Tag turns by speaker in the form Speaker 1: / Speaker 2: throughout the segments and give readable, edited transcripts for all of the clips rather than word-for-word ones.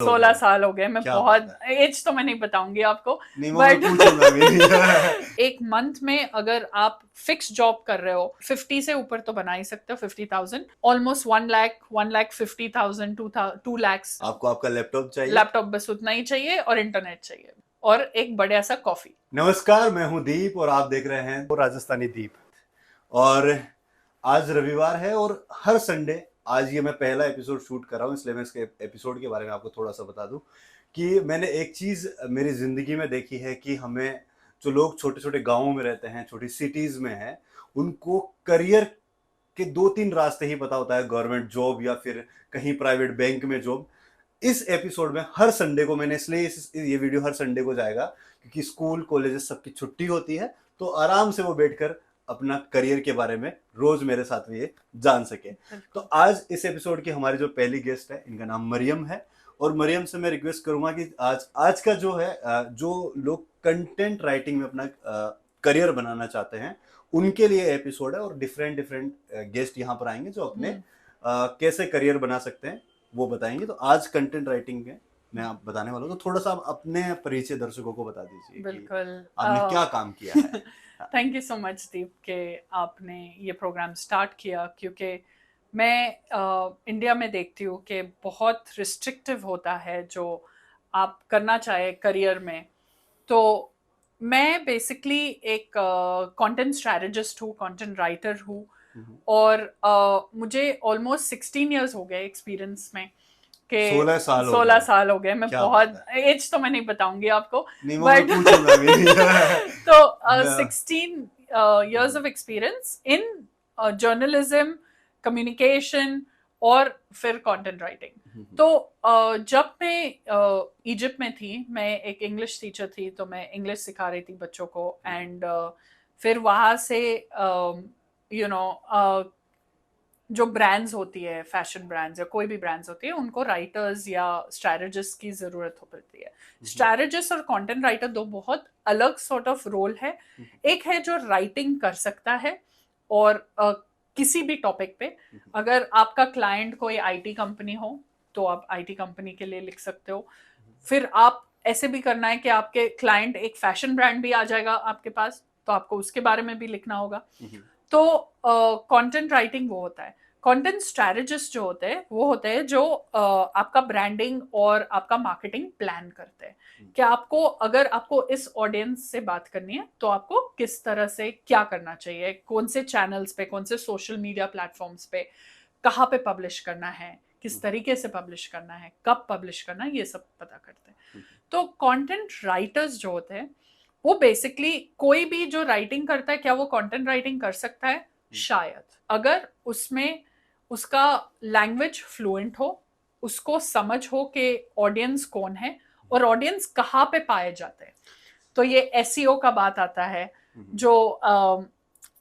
Speaker 1: 16 साल हो गए। मैं
Speaker 2: क्या
Speaker 1: बहुत
Speaker 2: बात
Speaker 1: एज तो मैं नहीं बताऊंगी आपको,
Speaker 2: नहीं, वो मैं पूछूंगा भी नहीं।
Speaker 1: एक मंथ में अगर आप फिक्स जॉब कर रहे हो 50 से ऊपर तो बना ही सकते हो। 50,000 ऑलमोस्ट 1 लाख, 1,50,000, 2 लैक्स।
Speaker 2: आपको आपका लैपटॉप चाहिए।
Speaker 1: लैपटॉप बस उतना ही चाहिए और इंटरनेट चाहिए और एक बढ़िया सा कॉफी।
Speaker 2: नमस्कार, मैं हूं दीप और आप देख रहे हैं राजस्थानी दीप। और आज रविवार है और हर संडे, आज ये मैं पहला एपिसोड शूट कर रहा हूँ, इसलिए मैं इसके एपिसोड के बारे में आपको थोड़ा सा बता दूं कि मैंने एक चीज़ मेरी ज़िंदगी में देखी है कि हमें, जो लोग छोटे छोटे गांवों में रहते हैं, छोटी सिटीज़ में हैं, उनको करियर के दो तीन रास्ते ही पता होता है, गवर्नमेंट जॉब या फिर कहीं प्राइवेट बैंक में जॉब। इस एपिसोड में हर संडे को मैंने, इसलिए ये वीडियो हर संडे को जाएगा क्योंकि स्कूल कॉलेजेस सबकी छुट्टी होती है, तो आराम से वो बैठकर अपना करियर के बारे में रोज मेरे साथ में ये जान सके। तो आज इस एपिसोड की हमारी जो पहली गेस्ट है, इनका नाम मरियम है। और मरियम से मैं रिक्वेस्ट करूंगा कि आज का जो है, जो लोग कंटेंट राइटिंग में अपना करियर बनाना चाहते हैं, उनके लिए एपिसोड है। और डिफरेंट डिफरेंट गेस्ट यहाँ पर आएंगे जो अपने कैसे करियर बना सकते हैं वो बताएंगे। तो आज कंटेंट राइटिंग में मैं आप बताने वाला हूँ, तो थोड़ा सा आप अपने परिचय दर्शकों को बता दीजिए कि
Speaker 1: बिल्कुल।
Speaker 2: आपने क्या काम किया है।
Speaker 1: थैंक यू सो मच दीप के आपने ये प्रोग्राम स्टार्ट किया, क्योंकि मैं इंडिया में देखती हूँ कि बहुत रिस्ट्रिक्टिव होता है जो आप करना चाहे करियर में। तो मैं बेसिकली एक कंटेंट स्ट्रेटजिस्ट हूँ, कंटेंट राइटर हूँ। और मुझे ऑलमोस्ट 16 इयर्स हो गए एक्सपीरियंस में कि
Speaker 2: 16 साल हो
Speaker 1: 16
Speaker 2: गए।
Speaker 1: साल हो गए। मैं
Speaker 2: क्या
Speaker 1: बहुत
Speaker 2: बात
Speaker 1: एज तो मैं नहीं बताऊंगी आपको,
Speaker 2: नहीं, वो मैं
Speaker 1: बट
Speaker 2: पूछूंगा भी नहीं।
Speaker 1: तो 16 years of experience in journalism, communication और फिर कंटेंट राइटिंग। तो जब मैं इजिप्ट में थी, मैं एक इंग्लिश टीचर थी, तो मैं इंग्लिश सिखा रही थी बच्चों को। एंड फिर वहाँ से यू नो जो ब्रांड्स होती है, फैशन ब्रांड्स या कोई भी ब्रांड्स होती है, उनको राइटर्स या स्ट्रैटेजिस्ट की जरूरत हो पड़ती है। स्ट्रैटेजिस्ट और कंटेंट राइटर दो बहुत अलग सॉर्ट ऑफ रोल है। एक है जो राइटिंग कर सकता है और किसी भी टॉपिक पे, अगर आपका क्लाइंट कोई आईटी कंपनी हो तो आप आईटी कंपनी के लिए लिख सकते हो। फिर आप ऐसे भी करना है कि आपके क्लाइंट एक फैशन ब्रांड भी आ जाएगा आपके पास, तो आपको उसके बारे में भी लिखना होगा। तो कंटेंट राइटिंग वो होता है। कंटेंट स्ट्रैटेजिस्ट जो होते हैं वो होते हैं जो आपका ब्रांडिंग और आपका मार्केटिंग प्लान करते हैं कि आपको, अगर आपको इस ऑडियंस से बात करनी है तो आपको किस तरह से क्या करना चाहिए, कौन से चैनल्स पे, कौन से सोशल मीडिया प्लेटफॉर्म्स पे, कहाँ पे पब्लिश करना है, किस तरीके से पब्लिश करना है, कब पब्लिश करना है, ये सब पता करते हैं। तो कंटेंट राइटर्स जो होते हैं वो बेसिकली, कोई भी जो राइटिंग करता है, क्या वो कंटेंट राइटिंग कर सकता है? शायद, अगर उसमें उसका लैंग्वेज फ्लुएंट हो, उसको समझ हो कि ऑडियंस कौन है और ऑडियंस कहाँ पे पाए जाते हैं। तो ये एसईओ का बात आता है, जो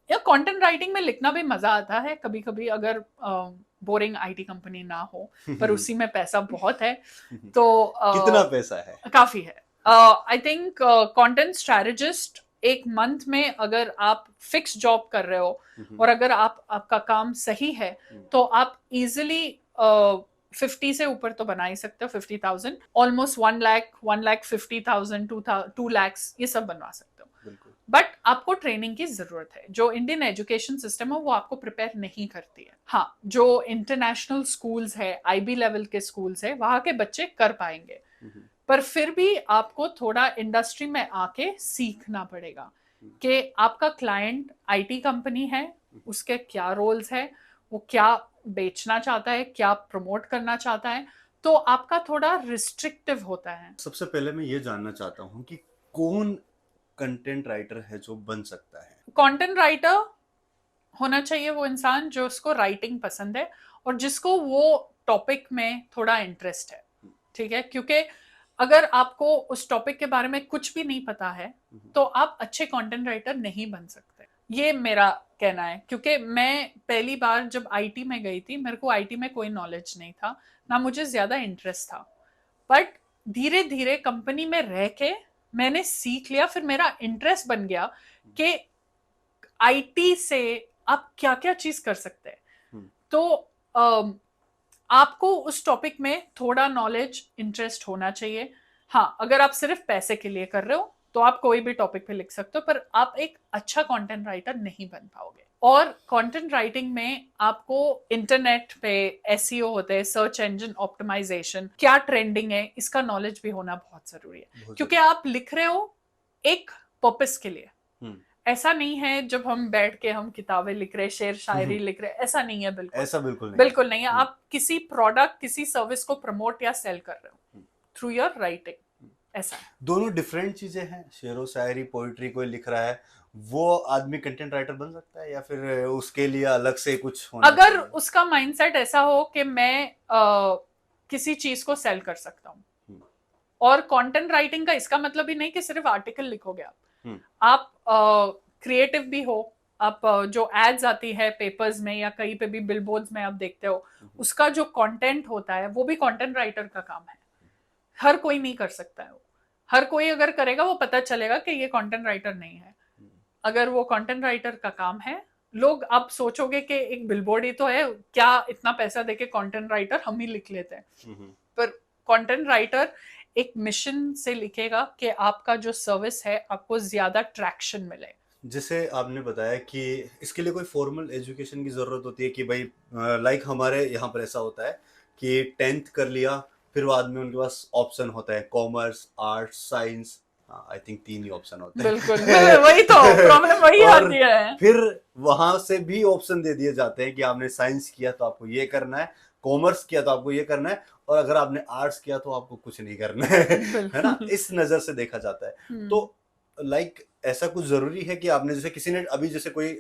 Speaker 1: या कंटेंट राइटिंग में लिखना भी मजा आता है कभी कभी, अगर बोरिंग आईटी कंपनी ना हो, पर उसी में पैसा बहुत है। तो
Speaker 2: कितना पैसा है?
Speaker 1: काफी है। आई थिंक कंटेंट स्ट्रैटेजिस्ट एक मंथ में अगर आप फिक्स जॉब कर रहे हो और अगर आपका काम सही है तो आप इजिली 50 से ऊपर तो बना ही सकते हो। 50,000 ऑलमोस्ट 1 लाख, 1,50,000, 2 लैक्स, ये सब बनवा सकते हो। बट आपको ट्रेनिंग की जरूरत है। जो इंडियन एजुकेशन सिस्टम है वो आपको प्रिपेयर नहीं करती है। हाँ, जो इंटरनेशनल स्कूल्स है, आईबी लेवल के स्कूल्स है, वहां के बच्चे कर पाएंगे, पर फिर भी आपको थोड़ा इंडस्ट्री में आके सीखना पड़ेगा कि आपका क्लाइंट आईटी कंपनी है, उसके क्या रोल्स है, वो क्या बेचना चाहता है, क्या प्रमोट करना चाहता है। तो आपका थोड़ा रिस्ट्रिक्टिव होता है।
Speaker 2: सबसे पहले मैं ये जानना चाहता हूँ कि कौन कंटेंट राइटर है जो बन सकता है?
Speaker 1: कंटेंट राइटर होना चाहिए वो इंसान जो उसको राइटिंग पसंद है और जिसको वो टॉपिक में थोड़ा इंटरेस्ट है। ठीक है, क्योंकि अगर आपको उस टॉपिक के बारे में कुछ भी नहीं पता है तो आप अच्छे कंटेंट राइटर नहीं बन सकते। ये मेरा कहना है, क्योंकि मैं पहली बार जब आईटी में गई थी, मेरे को आईटी में कोई नॉलेज नहीं था, ना मुझे ज्यादा इंटरेस्ट था। बट धीरे धीरे कंपनी में रह के मैंने सीख लिया, फिर मेरा इंटरेस्ट बन गया कि आईटी से आप क्या क्या चीज कर सकते हैं। तो आपको उस टॉपिक में थोड़ा नॉलेज इंटरेस्ट होना चाहिए। हाँ, अगर आप सिर्फ पैसे के लिए कर रहे हो तो आप कोई भी टॉपिक पे लिख सकते हो, पर आप एक अच्छा कंटेंट राइटर नहीं बन पाओगे। और कंटेंट राइटिंग में आपको इंटरनेट पे एसईओ होते हैं, सर्च इंजन ऑप्टिमाइजेशन, क्या ट्रेंडिंग है, इसका नॉलेज भी होना बहुत जरूरी है, क्योंकि आप लिख रहे हो एक पर्पस के लिए। ऐसा नहीं है जब हम बैठ के हम किताबें लिख रहे, शेर शायरी लिख रहे, ऐसा नहीं है। बिल्कुल
Speaker 2: ऐसा बिल्कुल नहीं,
Speaker 1: बिल्कुल नहीं है। आप किसी प्रोडक्ट, किसी सर्विस को प्रमोट या सेल कर रहे हो थ्रू योर राइटिंग, ऐसा है।
Speaker 2: दोनों डिफरेंट चीजें हैं। शेरो शायरी, पोइट्री कोई लिख रहा है, वो आदमी कंटेंट राइटर बन सकता है या फिर उसके लिए अलग से कुछ होना
Speaker 1: अगर
Speaker 2: चाहिए?
Speaker 1: उसका माइंडसेट ऐसा हो कि मैं किसी चीज को सेल कर सकता हूँ। और कंटेंट राइटिंग का इसका मतलब ही नहीं कि सिर्फ आर्टिकल लिखोगे आप क्रिएटिव भी हो। आप जो एड्स आती है पेपर्स में या कहीं पे भी बिलबोर्ड्स में आप देखते हो, उसका जो कंटेंट होता है वो भी कंटेंट राइटर का काम है। हर कोई नहीं कर सकता है वो। हर कोई अगर करेगा वो पता चलेगा कि ये कंटेंट राइटर नहीं है। अगर वो कंटेंट राइटर का काम है, लोग आप सोचोगे कि एक बिलबोर्ड ही तो है, क्या इतना पैसा देके कंटेंट राइटर हम ही लिख लेते हैं। पर कंटेंट राइटर एक मिशन से लिखेगा कि आपका जो सर्विस है आपको ज्यादा ट्रैक्शन मिले।
Speaker 2: जैसे आपने बताया कि इसके लिए कोई फॉर्मल एजुकेशन की जरूरत होती है कि भाई लाइक हमारे यहाँ पर ऐसा होता है कि 10th कर लिया, फिर बाद में उनके पास ऑप्शन होता है commerce, arts, science. I think 3 he option होते हैं।
Speaker 1: बिल्कुल वही तो प्रॉब्लम वही आती है।
Speaker 2: फिर वहां से भी ऑप्शन दे दिए जाते हैं कि आपने साइंस किया तो आपको ये करना है, कॉमर्स किया तो आपको ये करना है, और अगर आपने आर्ट्स किया तो आपको कुछ नहीं करना है ना? इस नजर से देखा जाता है। तो लाइक ऐसा कुछ जरूरी है कि आपने, जैसे किसी ने अभी, जैसे कोई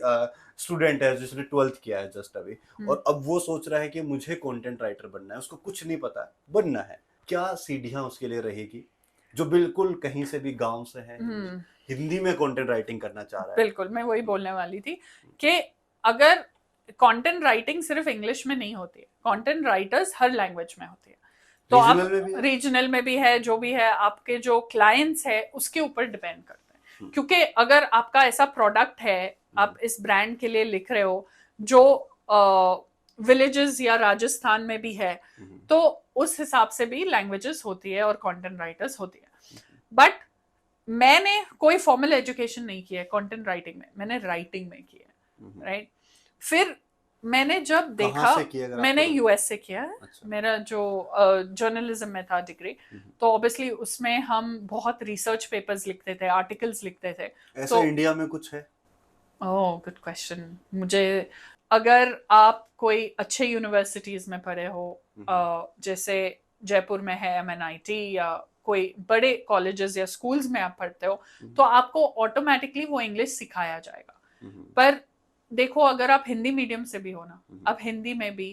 Speaker 2: स्टूडेंट है जिसने 12th किया है जस्ट अभी, और अब वो सोच रहा है कि मुझे कंटेंट राइटर बनना है, उसको कुछ नहीं पता बनना है, क्या सीढ़ियां उसके लिए रहेगी? जो बिल्कुल कहीं से भी गांव से है, हिंदी में कंटेंट राइटिंग करना चाह रहा है।
Speaker 1: बिल्कुल, मैं वही बोलने वाली थी कि अगर कंटेंट राइटिंग सिर्फ इंग्लिश में नहीं होती है, कंटेंट राइटर्स हर लैंग्वेज में होती है। तो आप रीजनल में भी है, जो भी है, आपके जो क्लाइंट्स है उसके ऊपर डिपेंड करते हैं। क्योंकि अगर आपका ऐसा प्रोडक्ट है, आप इस ब्रांड के लिए लिख रहे हो जो विलेजेस या राजस्थान में भी है, तो उस हिसाब से भी लैंग्वेजेस होती है और कंटेंट राइटर्स होती है। बट मैंने कोई फॉर्मल एजुकेशन नहीं किया है कंटेंट राइटिंग में, मैंने राइटिंग में किया है, राइट। फिर मैंने जब देखा, मैंने यूएस से किया है। अच्छा। मेरा जो जर्नलिज्म में था डिग्री, तो ऑब्वियसली उसमें हम बहुत रिसर्च पेपर्स लिखते थे, आर्टिकल्स लिखते थे।
Speaker 2: ऐसा तो इंडिया में कुछ है?
Speaker 1: Oh good question. मुझे, अगर आप कोई अच्छे यूनिवर्सिटीज में पढ़े हो, जैसे जयपुर में है MNIT, या कोई बड़े कॉलेजेस या स्कूल्स में आप पढ़ते हो, तो आपको ऑटोमेटिकली वो इंग्लिश सिखाया जाएगा। पर देखो, अगर आप हिंदी मीडियम से भी हो ना, आप हिंदी में भी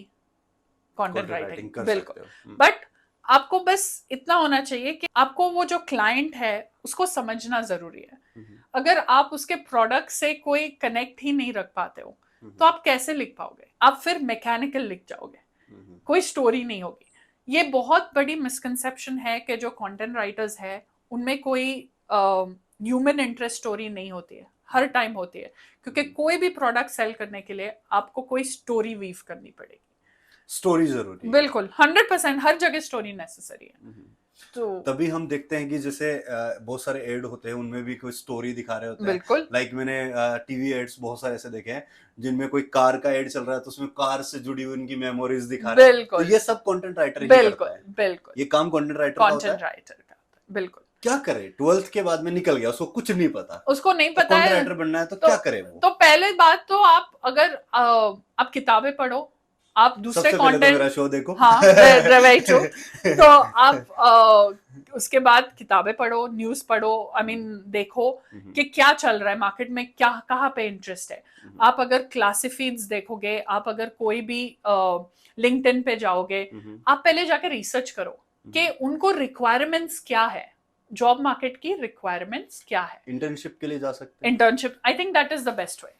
Speaker 1: कंटेंट राइटिंग बिल्कुल, बट आपको बस इतना होना चाहिए कि आपको वो जो क्लाइंट है उसको समझना जरूरी है। अगर आप उसके प्रोडक्ट से कोई कनेक्ट ही नहीं रख पाते हो, तो आप कैसे लिख पाओगे? आप फिर मैकेनिकल लिख जाओगे, कोई स्टोरी नहीं होगी। ये बहुत बड़ी मिसकंसेप्शन है कि जो कंटेंट राइटर्स है उनमें कोई ह्यूमन इंटरेस्ट स्टोरी नहीं होती है। हर टाइम होती है, क्योंकि कोई भी प्रोडक्ट सेल करने के लिए आपको कोई स्टोरी वीव करनी पड़ेगी।
Speaker 2: स्टोरी जरूरी है, बिल्कुल
Speaker 1: 100%, हर जगह स्टोरी नेसेसरी है।
Speaker 2: तो तभी हम देखते हैं कि जैसे बहुत सारे एड होते हैं, उनमें भी कोई स्टोरी दिखा रहे होते हैं।
Speaker 1: बिल्कुल,
Speaker 2: लाइक मैंने टीवी एड्स बहुत सारे ऐसे देखे हैं जिनमें कोई कार का एड चल रहा है, तो उसमें कार से जुड़ी हुई उनकी मेमोरीज दिखा रहे हैं। तो ये सब कंटेंट राइटर ही करता है।
Speaker 1: बिल्कुल,
Speaker 2: ये काम कंटेंट राइटर का होता है।
Speaker 1: बिल्कुल।
Speaker 2: क्या करे? 12th के बाद में निकल गया, उसको कुछ नहीं पता,
Speaker 1: उसको नहीं पता है
Speaker 2: कंटेंट राइटर बनना है, तो क्या करे वो?
Speaker 1: तो पहले बात तो आप, अगर आप किताबें पढ़ो, आप दूसरे कंटेंट,
Speaker 2: तो मेरा शो देखो।
Speaker 1: हाँ तो आप उसके बाद किताबें पढ़ो, न्यूज पढ़ो, आई मीन देखो कि क्या चल रहा है मार्केट में, क्या कहाँ पे इंटरेस्ट है। आप अगर क्लासिफीड्स देखोगे, आप अगर कोई भी लिंक्डइन पे जाओगे, आप पहले जाके रिसर्च करो कि उनको रिक्वायरमेंट्स क्या है, जॉब मार्केट की रिक्वायरमेंट्स क्या है।
Speaker 2: इंटर्नशिप के लिए जा सकते हैं।
Speaker 1: Internship, I think that is the best way.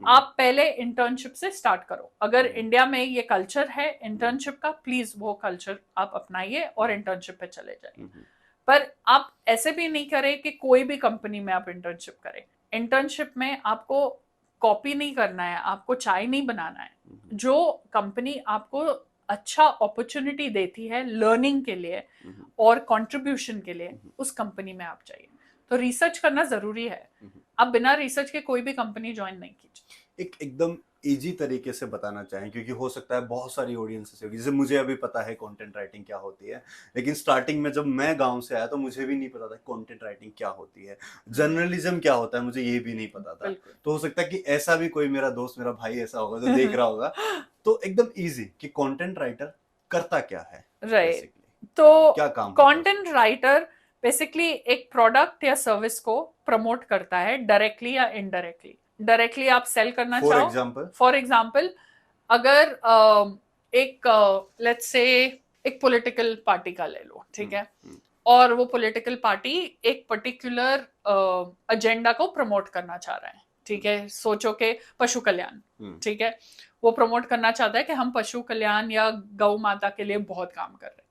Speaker 1: आप पहले इंटर्नशिप से स्टार्ट करो। अगर इंडिया में ये कल्चर है इंटर्नशिप का, प्लीज वो कल्चर आप अपनाइए और इंटर्नशिप पे चले जाइए। पर आप ऐसे भी नहीं करें कि कोई भी कंपनी में आप इंटर्नशिप करें। इंटर्नशिप में आपको कॉपी नहीं करना है, आपको चाय नहीं बनाना है। जो कंपनी आपको अच्छा अपॉर्चुनिटी देती है लर्निंग के लिए और कंट्रीब्यूशन के लिए, उस कंपनी में आप जाइए। तो रिसर्च करना जरूरी है, आप बिना रिसर्च के कोई भी कंपनी ज्वाइन नहीं कीजिए।
Speaker 2: एकदम इजी तरीके से बताना चाहें, क्योंकि हो सकता है बहुत सारी ऑडियंसेस होगी, जैसे मुझे अभी पता है कंटेंट राइटिंग क्या होती है, लेकिन स्टार्टिंग में जब मैं गांव से आया तो मुझे भी नहीं पता था कंटेंट राइटिंग क्या होती है, जर्नलिज्म क्या होता है, मुझे ये भी नहीं पता था। तो हो सकता है कि ऐसा भी कोई मेरा दोस्त, मेरा भाई ऐसा होगा जो देख रहा होगा, तो एकदम इजी कि कंटेंट राइटर करता क्या है,
Speaker 1: राइट। तो
Speaker 2: क्या काम
Speaker 1: कंटेंट राइटर बेसिकली एक प्रोडक्ट या सर्विस को प्रमोट करता है, डायरेक्टली या इनडायरेक्टली। डायरेक्टली आप सेल करना चाहो, फॉर एग्जाम्पल अगर एक लेट्स से एक पॉलिटिकल पार्टी का ले लो, ठीक है, और वो पॉलिटिकल पार्टी एक पर्टिकुलर एजेंडा को प्रमोट करना चाह रहा है, ठीक है, सोचो के पशु कल्याण, ठीक है, वो प्रमोट करना चाहता है कि हम पशु कल्याण या गौ माता के लिए बहुत काम कर रहे हैं।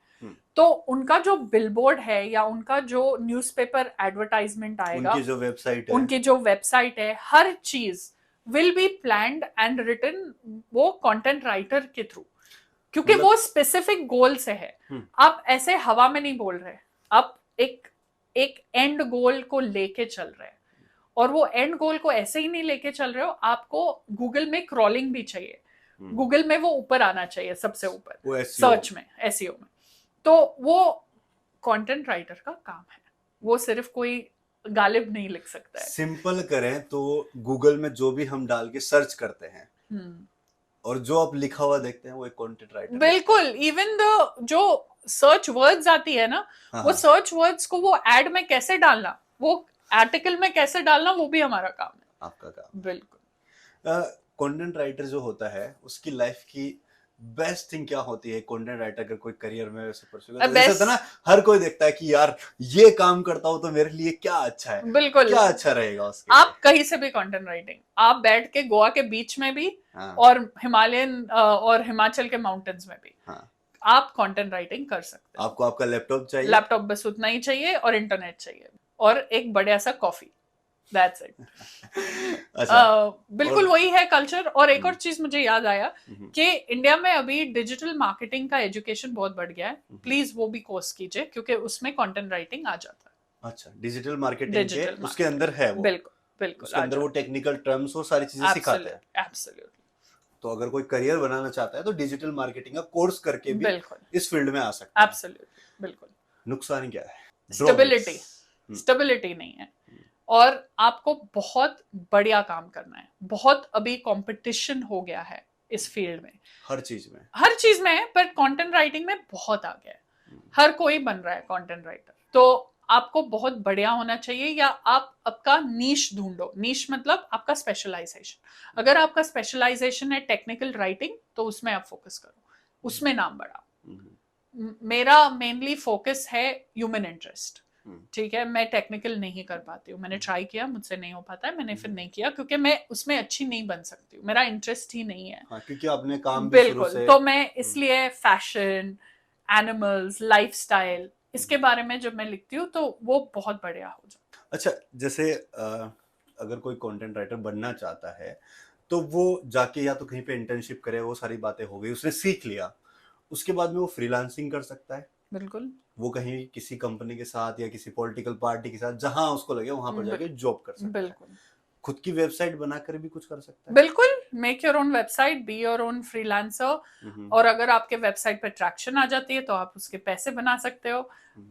Speaker 1: तो उनका जो बिलबोर्ड है या उनका जो न्यूज़पेपर एडवर्टाइजमेंट आएगा, उनकी जो वेबसाइट है, हर चीज will be planned and written वो कंटेंट राइटर के थ्रू, क्योंकि वो स्पेसिफिक गोल से है। आप ऐसे हवा में नहीं बोल रहे, आप एक एंड गोल को लेके चल रहे हैं, और वो एंड गोल को ऐसे ही नहीं लेके चल रहे हो, आपको गूगल में क्रॉलिंग भी चाहिए, गूगल में वो ऊपर आना चाहिए, सबसे ऊपर सर्च में, एसईओ में। तो वो कंटेंट राइटर का काम है, वो सिर्फ कोई गालिब नहीं लिख सकता है।
Speaker 2: सिंपल करें तो गूगल में जो भी हम डाल के सर्च करते हैं और जो आप लिखा हुआ देखते हैं वो एक कंटेंट राइटर।
Speaker 1: बिल्कुल, इवन द जो सर्च वर्ड्स आती है ना, वो सर्च वर्ड्स को वो एड में कैसे डालना, वो आर्टिकल में कैसे डालना, वो भी हमारा काम है, आपका काम।
Speaker 2: बिल्कुल। कंटेंट राइटर जो होता है उसकी लाइफ की बेस्ट थिंग क्या होती है? कंटेंट राइटर अगर कोई करियर में वैसे परस्यू करता है, जैसे होता है ना, हर कोई देखता है कि यार ये काम करता हूं तो मेरे लिए क्या अच्छा है,
Speaker 1: बिल्कुल
Speaker 2: क्या अच्छा रहेगा उसके
Speaker 1: आप लिए। कहीं से भी कंटेंट राइटिंग, आप बैठ के गोवा के बीच में भी, और हिमालयन और हिमाचल के माउंटेन्स में भी, आप कंटेंट राइटिंग कर सकते हैं।
Speaker 2: आपको आपका लैपटॉप चाहिए,
Speaker 1: लैपटॉप बस उतना ही चाहिए, और इंटरनेट चाहिए, और एक बढ़िया सा कॉफी, दैट्स इट। बिल्कुल वही है कल्चर। और एक और चीज मुझे याद आया कि इंडिया में अभी डिजिटल मार्केटिंग का एजुकेशन बहुत बढ़ गया है, प्लीज वो भी कोर्स कीजिए, क्योंकि उसमें कंटेंट राइटिंग आ जाता है।
Speaker 2: अच्छा, डिजिटल मार्केटिंग के उसके अंदर है वो, बिल्कुल बिल्कुल उसके अंदर वो टेक्निकल टर्म्स, वो सारी चीजें सिखाते हैं।
Speaker 1: एब्सोल्युटली।
Speaker 2: तो अगर कोई करियर बनाना चाहता है तो डिजिटल मार्केटिंग का कोर्स करके भी इस फील्ड में आ सकता है।
Speaker 1: एब्सोल्युटली, बिल्कुल।
Speaker 2: नुकसान क्या है?
Speaker 1: स्टेबिलिटी नहीं है, और आपको बहुत बढ़िया काम करना है। बहुत अभी कंपटीशन हो गया है इस फील्ड में, हर चीज में है, पर कंटेंट राइटिंग में बहुत आ गया है, हर कोई बन रहा है कंटेंट राइटर। तो आपको बहुत बढ़िया होना चाहिए, या आप आपका नीश ढूंढो। नीश मतलब आपका स्पेशलाइजेशन। अगर आपका स्पेशलाइजेशन है टेक्निकल राइटिंग, तो उसमें आप फोकस करो, उसमें नाम बढ़ाओ। मेरा मेनली फोकस है ह्यूमन इंटरेस्ट, ठीक है, मैं टेक्निकल नहीं कर पाती हूँ, मैंने ट्राई किया, मुझसे नहीं हो पाता है, मैंने फिर नहीं किया, क्योंकि मैं उसमें अच्छी नहीं बन सकती हूँ, मेरा इंटरेस्ट ही नहीं है।
Speaker 2: क्योंकि आपने काम भी शुरू से,
Speaker 1: तो मैं इसलिए फैशन, एनिमल्स, लाइफस्टाइल, इसके बारे में जब मैं लिखती हूँ तो वो बहुत बढ़िया हो जाता है।
Speaker 2: अच्छा, जैसे अगर कोई कंटेंट राइटर बनना चाहता है तो वो जाके या तो कहीं पे इंटर्नशिप करे, वो सारी बातें हो गई, उसने सीख लिया, उसके बाद में वो फ्रीलांसिंग कर सकता है।
Speaker 1: बिल्कुल,
Speaker 2: वो कहीं किसी कंपनी के साथ या किसी पॉलिटिकल पार्टी के साथ, जहां उसको लगे वहां पर जाके जॉब कर सकता है। खुद की वेबसाइट बनाकर भी कुछ कर सकता है।
Speaker 1: बिल्कुल, make your own website, be your own freelancer. और अगर आपके वेबसाइट पर ट्रैक्शन आ जाती है तो आप उसके पैसे बना सकते हो।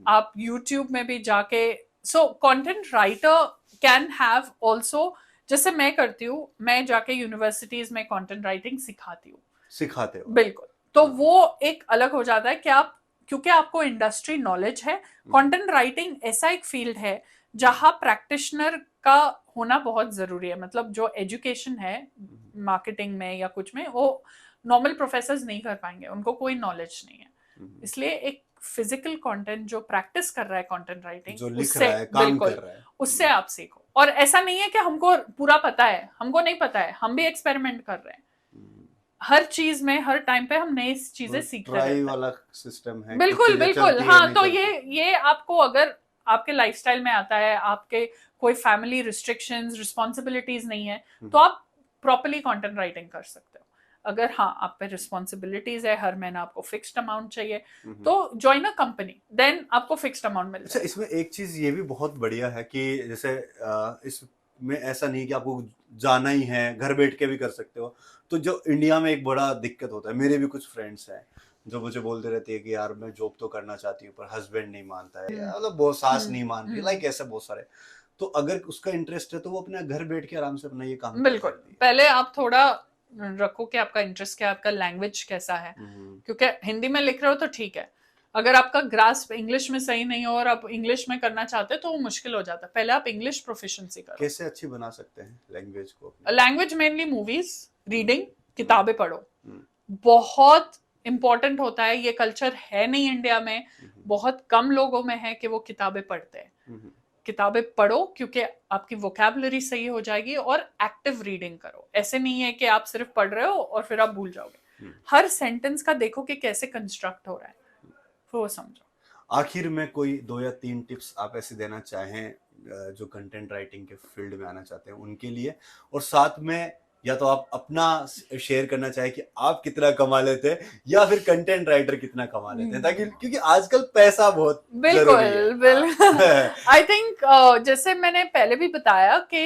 Speaker 1: आप यूट्यूब में भी जाके, so content writer can have also, जैसे मैं करती हूँ, मैं जाके यूनिवर्सिटीज में कंटेंट राइटिंग सिखाते हो। बिल्कुल, तो वो एक अलग हो जाता है कि आप, क्योंकि आपको इंडस्ट्री नॉलेज है। कंटेंट राइटिंग ऐसा एक फील्ड है जहां प्रैक्टिशनर का होना बहुत जरूरी है, मतलब जो एजुकेशन है मार्केटिंग में या कुछ में, वो नॉर्मल प्रोफेसर्स नहीं कर पाएंगे, उनको कोई नॉलेज नहीं है। इसलिए एक फिजिकल कंटेंट जो प्रैक्टिस कर रहा है कंटेंट राइटिंग,
Speaker 2: जो लिख रहा है, काम कर रहा है,
Speaker 1: उससे आप सीखो। और ऐसा नहीं है कि हमको पूरा पता है, हमको नहीं पता है, हम भी एक्सपेरिमेंट कर रहे हैं। हर चीज में, हर टाइम पे हम नई चीजें सीखते रहते हैं।
Speaker 2: वाला सिस्टम है।
Speaker 1: बिल्कुल बिल्कुल, हाँ। तो ये आपको, अगर आपके लाइफस्टाइल में आता है, आपके कोई फैमिली रिस्ट्रिक्शंस, रिस्पॉन्सिबिलिटीज नहीं है, तो आप प्रॉपर्ली कंटेंट राइटिंग कर सकते हो। अगर हाँ आप पे रिस्पॉन्सिबिलिटीज है, हर महीना आपको फिक्स्ड अमाउंट चाहिए, तो ज्वाइन अ कंपनी, देन आपको फिक्स्ड अमाउंट मिल
Speaker 2: अच्छा,
Speaker 1: जाएगा।
Speaker 2: इसमें एक चीज ये भी बहुत बढ़िया है कि जैसे इसमें ऐसा नहीं कि आपको जाना ही है, घर बैठ के भी कर सकते हो। तो जो इंडिया में एक बड़ा दिक्कत होता है, मेरे भी कुछ फ्रेंड्स हैं जो मुझे बोलते रहते हैं कि यार मैं जॉब तो करना चाहती हूँ पर हस्बैंड नहीं मानता है, या मतलब बहुत सास नहीं मान रही, लाइक ऐसे बहुत सारे। तो अगर उसका इंटरेस्ट है तो वो अपने घर बैठ के आराम से अपना ये काम कर
Speaker 1: बिल्कुल,
Speaker 2: सकती है।
Speaker 1: पहले आप थोड़ा रखो कि आपका इंटरेस्ट क्या है, आपका लैंग्वेज कैसा है, क्योंकि हिंदी में लिख रहे हो तो ठीक है, अगर आपका ग्रास्प इंग्लिश में सही नहीं हो और आप इंग्लिश में करना चाहते हो तो वो मुश्किल हो जाता है। पहले आप इंग्लिश प्रोफिशिएंसी करो।
Speaker 2: कैसे अच्छी बना सकते हैं लैंग्वेज को?
Speaker 1: लैंग्वेज मेनली मूवीज, रीडिंग, किताबें पढ़ो, बहुत इंपॉर्टेंट होता है। ये कल्चर है नहीं इंडिया में, बहुत कम लोगों में है कि वो किताबें पढ़ते हैं। किताबें पढ़ो क्योंकि आपकी वोकैबुलरी सही हो जाएगी, और एक्टिव रीडिंग करो। ऐसे नहीं है कि आप सिर्फ पढ़ रहे हो और फिर आप भूल जाओगे। हर सेंटेंस का देखो कि कैसे कंस्ट्रक्ट हो रहा है, फिर वो समझो।
Speaker 2: आखिर में कोई 2 या 3 टिप्स आप ऐसे देना चाहें जो कंटेंट राइटिंग के फील्ड में आना चाहते हैं उनके लिए, और साथ में या तो आप अपना शेयर करना चाहें कि आप कितना कमा लेते हैं या फिर कंटेंट राइटर कितना कमा लेते हैं, ताकि क्योंकि आजकल पैसा बहुत जरूरी है।
Speaker 1: बिल्कुल आई थिंक जैसे मैंने पहले भी बताया कि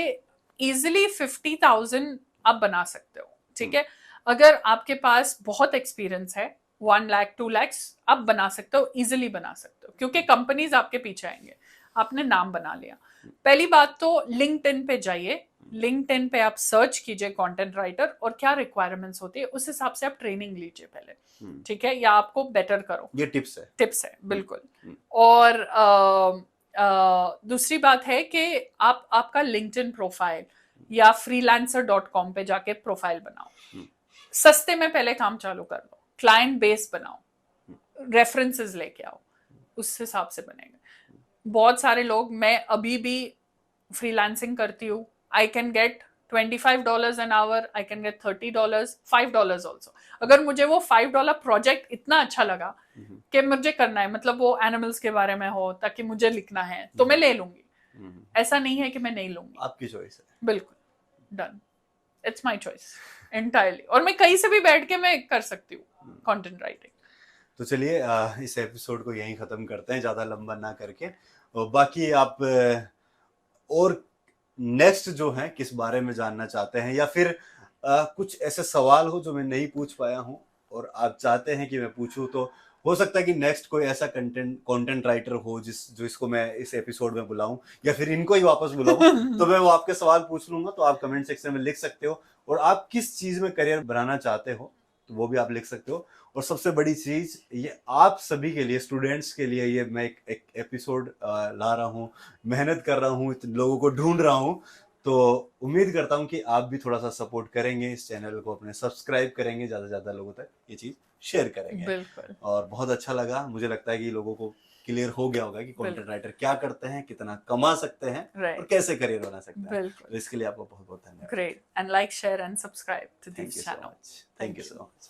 Speaker 1: इजिली 50,000 आप बना सकते हो, ठीक है। अगर आपके पास बहुत एक्सपीरियंस है, 1 लाख 2 लाख आप बना सकते हो, इजिली बना सकते हो, क्योंकि कंपनीज आपके पीछे आएंगे। आपने नाम बना लिया। पहली बात तो लिंक्डइन पे जाइए, लिंक्डइन पे आप सर्च कीजिए कंटेंट राइटर और क्या रिक्वायरमेंट्स होती है, उस हिसाब से आप ट्रेनिंग लीजिए पहले, ठीक है, या आपको बेटर करो।
Speaker 2: ये टिप्स है
Speaker 1: बिल्कुल। और दूसरी बात है कि आप आपका लिंक्डइन प्रोफाइल या freelancer.com पे जाके प्रोफाइल बनाओ। सस्ते में पहले काम चालू कर लो, क्लाइंट बेस बनाओ, रेफरेंसेस लेके आओ, उस हिसाब से बनेगा। बहुत सारे लोग, मैं अभी भी फ्रीलांसिंग करती हूँ, I can get $25 an hour, I can get $30, $5 also। अगर मुझे वो $5 प्रोजेक्ट इतना अच्छा लगा कि मुझे करना है, मतलब वो एनिमल्स के बारे में हो ताकि मुझे लिखना है, तो मैं ले लूंगी। ऐसा नहीं है कि मैं नहीं लूंगी।
Speaker 2: आपकी चॉइस है।
Speaker 1: बिल्कुल, done, it's my choice entirely. और मैं कहीं से भी बैठ के मैं कर सकती हूँ कंटेंट राइटिंग।
Speaker 2: तो चलिए इस एपिसोड को यहीं खत्म करते हैं, ज्यादा लंबा ना करके। और बाकी आप और नेक्स्ट जो है किस बारे में जानना चाहते हैं, या फिर कुछ ऐसे सवाल हो जो मैं नहीं पूछ पाया हूं और आप चाहते हैं कि मैं पूछूं, तो हो सकता है कि नेक्स्ट कोई ऐसा कंटेंट राइटर हो जो इसको मैं इस एपिसोड में बुलाऊं, या फिर इनको ही वापस बुलाऊं। तो मैं वो आपके सवाल पूछ लूंगा, तो आप कमेंट सेक्शन में लिख सकते हो। और आप किस चीज में करियर बनाना चाहते हो तो वो भी आप लिख सकते हो। और सबसे बड़ी चीज ये आप सभी के लिए, स्टूडेंट्स के लिए, ये मैं एक एपिसोड ला रहा हूँ, मेहनत कर रहा हूँ, लोगों को ढूंढ रहा हूँ। तो उम्मीद करता हूँ कि आप भी थोड़ा सा सपोर्ट करेंगे, इस चैनल को अपने सब्सक्राइब करेंगे, ज्यादा से ज्यादा लोगों तक ये चीज शेयर करेंगे।
Speaker 1: बिल्कुल।
Speaker 2: और बहुत अच्छा लगा, मुझे लगता है कि लोगों को क्लियर हो गया होगा कि कंटेंट राइटर क्या करते हैं, कितना कमा सकते हैं, और कैसे करियर बना सकते हैं। तो इसके लिए आपको बहुत बहुत धन्यवाद।
Speaker 1: Great, and like, share and subscribe to this channel.
Speaker 2: Thank you so much.